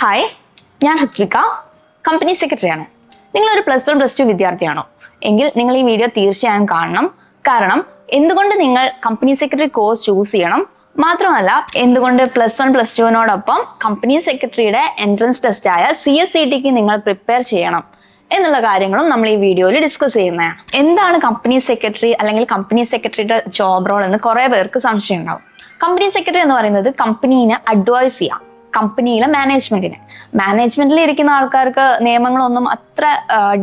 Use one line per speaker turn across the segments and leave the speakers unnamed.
Hi, ഞാൻ ഹൃത്വിക, company സെക്രട്ടറിയാണ്. നിങ്ങളൊരു +1 +2 വിദ്യാർത്ഥിയാണോ എങ്കിൽ നിങ്ങൾ ഈ വീഡിയോ തീർച്ചയായും കാണണം. കാരണം എന്തുകൊണ്ട് നിങ്ങൾ കമ്പനി സെക്രട്ടറി കോഴ്സ് ചൂസ് ചെയ്യണം, മാത്രമല്ല എന്തുകൊണ്ട് +1 +2നോടൊപ്പം കമ്പനി സെക്രട്ടറിയുടെ എൻട്രൻസ് ടെസ്റ്റായ CSCTക്ക് നിങ്ങൾ പ്രിപ്പയർ ചെയ്യണം എന്നുള്ള കാര്യങ്ങളും നമ്മൾ ഈ വീഡിയോയിൽ ഡിസ്കസ് ചെയ്യുന്നതാണ്. എന്താണ് കമ്പനി സെക്രട്ടറി അല്ലെങ്കിൽ കമ്പനി സെക്രട്ടറിയുടെ ജോബ് റോൾ എന്ന് കുറേ പേർക്ക് സംശയം ഉണ്ടാവും. കമ്പനി സെക്രട്ടറി എന്ന് പറയുന്നത് കമ്പനീനെ അഡ്വൈസ് ചെയ്യാം, കമ്പനിയിലെ മാനേജ്മെന്റിൽ ഇരിക്കുന്ന ആൾക്കാർക്ക് നിയമങ്ങളൊന്നും അത്ര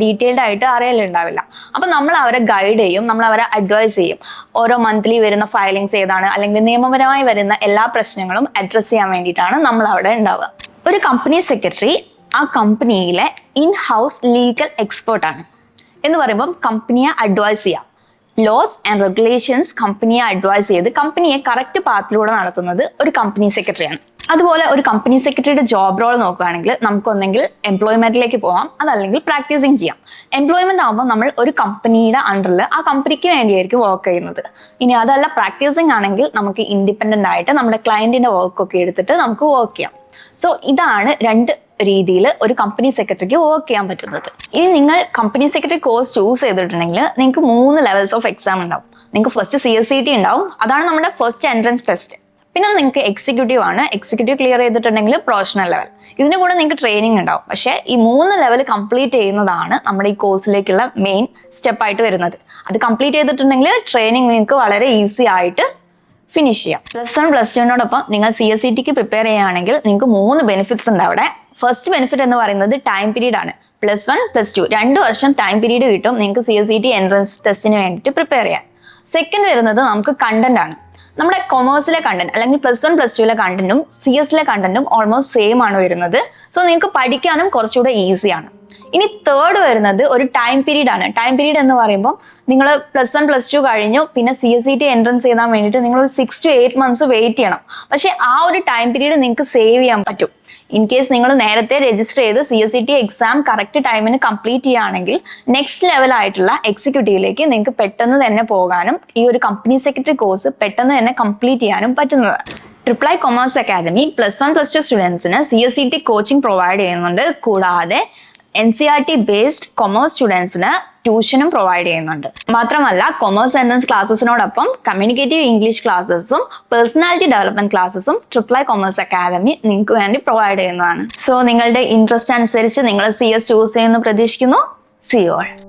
ഡീറ്റെയിൽഡ് ആയിട്ട് അറിയലുണ്ടാവില്ല. അപ്പൊ നമ്മൾ അവരെ ഗൈഡ് ചെയ്യും, നമ്മൾ അവരെ അഡ്വൈസ് ചെയ്യും. ഓരോ മന്ത്ലി വരുന്ന ഫയലിങ്സ് ഏതാണ്, അല്ലെങ്കിൽ നിയമപരമായി വരുന്ന എല്ലാ പ്രശ്നങ്ങളും അഡ്രസ് ചെയ്യാൻ വേണ്ടിയിട്ടാണ് നമ്മൾ അവിടെ ഉണ്ടാവുക. ഒരു കമ്പനി സെക്രട്ടറി ആ കമ്പനിയിലെ ഇൻ ഹൗസ് ലീഗൽ എക്സ്പേർട്ടാണ്. എന്ന് പറയുമ്പോൾ കമ്പനിയെ അഡ്വൈസ് ചെയ്യാം, ലോസ് ആൻഡ് റെഗുലേഷൻസ് കമ്പനിയെ അഡ്വൈസ് ചെയ്ത് കമ്പനിയെ കറക്റ്റ് പാത്തിലൂടെ നടത്തുന്നത് ഒരു കമ്പനി സെക്രട്ടറിയാണ്. അതുപോലെ ഒരു കമ്പനി സെക്രട്ടറിയുടെ ജോബ് റോൾ നോക്കുകയാണെങ്കിൽ നമുക്കൊന്നെങ്കിൽ എംപ്ലോയ്മെന്റിലേക്ക് പോകാം, അതല്ലെങ്കിൽ പ്രാക്ടീസിങ് ചെയ്യാം. എംപ്ലോയ്മെന്റ് ആകുമ്പോൾ നമ്മൾ ഒരു കമ്പനിയുടെ അണ്ടറിൽ ആ കമ്പനിക്ക് വേണ്ടിയായിരിക്കും വർക്ക് ചെയ്യുന്നത്. ഇനി അതല്ല പ്രാക്ടീസിങ് ആണെങ്കിൽ നമുക്ക് ഇൻഡിപെൻഡന്റ് ആയിട്ട് നമ്മുടെ ക്ലയന്റിന്റെ വർക്കൊക്കെ എടുത്തിട്ട് നമുക്ക് വർക്ക് ചെയ്യാം. സോ ഇതാണ് രണ്ട് രീതിയിൽ ഒരു കമ്പനി സെക്രട്ടറിക്ക് വർക്ക് ചെയ്യാൻ പറ്റുന്നത്. ഇനി നിങ്ങൾ കമ്പനി സെക്രട്ടറി കോഴ്സ് ചൂസ് ചെയ്തിട്ടുണ്ടെങ്കിൽ നിങ്ങൾക്ക് 3 ലെവൽസ് ഓഫ് എക്സാം ഉണ്ടാവും. നിങ്ങൾക്ക് ഫസ്റ്റ് CSCT ഉണ്ടാവും, അതാണ് നമ്മുടെ ഫസ്റ്റ് എൻട്രൻസ് ടെസ്റ്റ്. പിന്നെ നിങ്ങൾക്ക് എക്സിക്യൂട്ടീവ് ആണ്, എക്സിക്യൂട്ടീവ് ക്ലിയർ ചെയ്തിട്ടുണ്ടെങ്കിൽ പ്രൊഫഷണൽ ലെവൽ. ഇതിന്റെ കൂടെ നിങ്ങൾക്ക് ട്രെയിനിങ് ഉണ്ടാവും. പക്ഷേ ഈ 3 ലെവൽ കംപ്ലീറ്റ് ചെയ്യുന്നതാണ് നമ്മുടെ ഈ കോഴ്സിലേക്കുള്ള മെയിൻ സ്റ്റെപ്പായിട്ട് വരുന്നത്. അത് കംപ്ലീറ്റ് ചെയ്തിട്ടുണ്ടെങ്കിൽ ട്രെയിനിങ് നിങ്ങൾക്ക് വളരെ ഈസി ആയിട്ട് ഫിനിഷ് ചെയ്യാം. +1 +2നോടൊപ്പം നിങ്ങൾ CSCTക്ക് പ്രിപ്പയർ ചെയ്യുകയാണെങ്കിൽ നിങ്ങൾക്ക് 3 ബെനിഫിറ്റ്സ് ഉണ്ട് അവിടെ. ഫസ്റ്റ് ബെനിഫിറ്റ് എന്ന് പറയുന്നത് ടൈം പീരീഡ് ആണ്. +1 +2 2 വർഷം ടൈം പീരീഡ് കിട്ടും നിങ്ങൾക്ക് CSCT എൻട്രൻസ് ടെസ്റ്റിന് വേണ്ടിയിട്ട് പ്രിപ്പയർ ചെയ്യാൻ. സെക്കൻഡ് വരുന്നത് നമുക്ക് കണ്ടന്റ് ആണ്. നമ്മുടെ കൊമേഴ്സിലെ കണ്ടന്റ് അല്ലെങ്കിൽ +1 +2ലെ കണ്ടന്റും CS കണ്ടന്റും ഓൾമോസ്റ്റ് സെയിം ആണ് വരുന്നത്. സോ നിങ്ങൾക്ക് പഠിക്കാനും കുറച്ചുകൂടെ ഈസിയാണ്. ഇനി തേർഡ് വരുന്നത് ഒരു ടൈം പീരീഡ് ആണ്. ടൈം പീരീഡ് എന്ന് പറയുമ്പോൾ നിങ്ങൾ +1 +2 കഴിഞ്ഞു, പിന്നെ CSCT എൻട്രൻസ് ചെയ്യാൻ വേണ്ടിയിട്ട് നിങ്ങൾ ഒരു 6 to 8 months വെയിറ്റ് ചെയ്യണം. പക്ഷെ ആ ഒരു ടൈം പീരീഡ് നിങ്ങൾക്ക് സേവ് ചെയ്യാൻ പറ്റും. ഇൻ കേസ് നിങ്ങൾ നേരത്തെ രജിസ്റ്റർ ചെയ്ത് CSCT എക്സാം കറക്റ്റ് ടൈമിന് കംപ്ലീറ്റ് ചെയ്യുകയാണെങ്കിൽ നെക്സ്റ്റ് ലെവൽ ആയിട്ടുള്ള എക്സിക്യൂട്ടീവിലേക്ക് നിങ്ങൾക്ക് പെട്ടെന്ന് തന്നെ പോകാനും ഈ ഒരു കമ്പനി സെക്രട്ടറി കോഴ്സ് പെട്ടെന്ന് തന്നെ കംപ്ലീറ്റ് ചെയ്യാനും പറ്റുന്നതാണ്. ട്രിപ്പിൾ ഐ കൊമേഴ്സ് അക്കാദമി +1 +2 സ്റ്റുഡൻസിന് CSCT കോച്ചിങ് പ്രൊവൈഡ് ചെയ്യുന്നുണ്ട്. കൂടാതെ NCERT ബേസ്ഡ് കൊമേഴ്സ് സ്റ്റുഡൻസിന് ട്യൂഷനും പ്രൊവൈഡ് ചെയ്യുന്നുണ്ട്. മാത്രമല്ല കൊമേഴ്സ് എൻട്രൻസ് ക്ലാസ്സസിനോടൊപ്പം കമ്മ്യൂണിക്കേറ്റീവ് ഇംഗ്ലീഷ് ക്ലാസ്സസും പേഴ്സണാലിറ്റി ഡെവലപ്മെന്റ് ക്ലാസ്സസും ട്രിപ്പിൾ ഐ കൊമേഴ്സ് അക്കാദമി നിങ്ങൾക്ക് വേണ്ടി പ്രൊവൈഡ് ചെയ്യുന്നതാണ്. സോ നിങ്ങളുടെ ഇൻട്രസ്റ്റ് അനുസരിച്ച് നിങ്ങൾ CS ചൂസ് ചെയ്യുമെന്ന് പ്രതീക്ഷിക്കുന്നു. See you all.